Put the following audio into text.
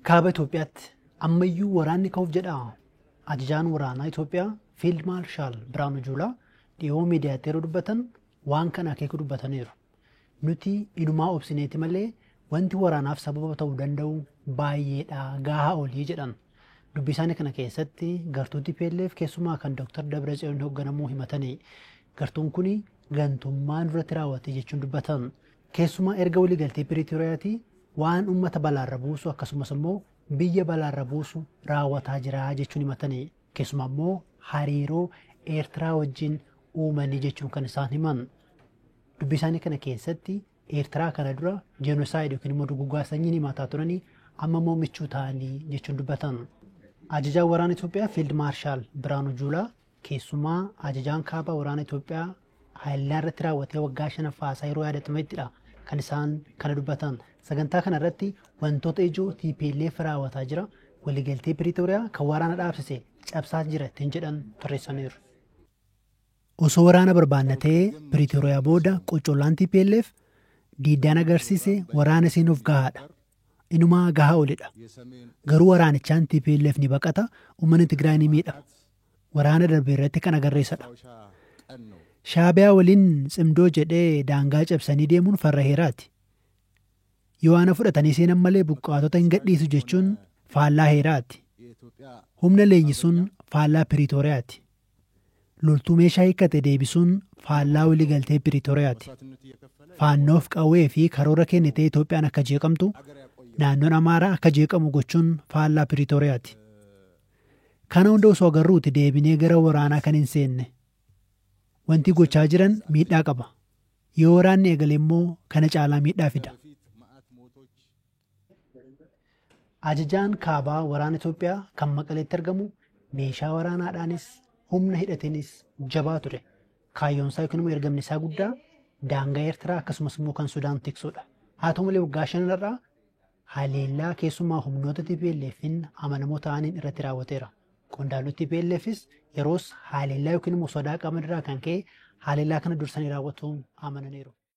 Kaaba Itoophiyaatti ammayyuu waraanni ka'uuf jedha. Ajajaan waraanaa Itoophiyaa Fiild Maarshaal Biraanuu Juulaa dhiyoo miidiyaatti yeroo dubbatan waan kana akeeku dubbataniiru. Nuti inumaa obsineeti malee wanti waraanaaf sababa ta'uu danda'u baay'eedha gahaa olii jedhan. Dubbii isaanii kana keessatti gartuu TPLF keessumaa kan Dr. Dabratsiyoon hoogganamuu himatanii gartuun kun gantummaan duratti raawwate jechuun dubbatan. Keessumaa erga waliigaltee Piriitooriyaatti waan uummata balaarra buusu akkasumas immoo biyya balaarra buusu raawwataa jira jechuun himatanii keessumaa immoo hariiroo Eertiraa wajjin uumanii jechuun kan isaan himan. Dubbii isaanii kana keessatti Eertiraa kana dura jenosaayid yookiin immoo duguggaa sanyii himataa turanii amma immoo michuu ta'anii jechuun dubbatan. Ajajaan waraana Itoophiyaa Fiild Maarshaal Biraanuu Juulaa keessumaa ajajaan kaaba waraana Itoophiyaa Haayilaa irratti raawwatee waggaa 5ffaasaa yeroo yaadatamettidha kan isaan kana dubbatan. Sagantaa kana irratti wantoota ijoo TPLF raawwataa jira waliigaltee Piriitooriyaa kan waraana dhaabsise cabsaa jira ittiin jedhan tarreessaniiru. Osoo waraana barbaannatee Piriitooriyaa booda qocollaan TPLF diidaan agarsiise waraana seenuuf gahaadha. Inumaa gahaa olidha. Garuu waraanichaan TPLF ni baqata, uummanni Tigraay ni miidha. Waraana darbe irratti kan agarreessadha. Shaabiyaa waliin cimdoo jedhee daangaa cabsanii deemuun farra heeraati. Yoo ana fudhatanii seenan malee buqqaatota hin gadhiisu jechuun faallaa heeraati. Humna leenjisuun faallaa Piriitooriyaati. Loltuu meeshaa hiikkate deebisuun faallaa waliigaltee Piriitooriyaati. Faannoof qawwee fi karoora kennitee Itoophiyaan akka jeeqamtu naannoon Amaaraa akka jeeqamu gochuun faallaa Piriitooriyaati. Kana hunda osoo agarruuti deebinee gara waraanaa kan hin seenne. Wanti gochaa jiran miidhaa qaba. Yoo waraanni eegale immoo kana caalaa miidhaa fida. Ajajaan kaabaa waraana Itoophiyaa kan Maqaleetti argamu meeshaa waraanaadhaanis humna hidhateenis jabaa ture. Kaayyoon isaa yookiin immoo ergamni isaa guddaa daangaa Eertiraa akkasumas immoo kan Sudaan tiksuudha. Haa ta'u malee waggaa 5 irraa haleellaa keessumaa humnoota TPLFin amanamoo ta'aniin irratti raawwateera. Qondaaltonni TPLFis yeroos haleellaa yookiin immoo sodaa qaban irraa kan ka'e haleellaa kana dursanii raawwatuun amananiiru.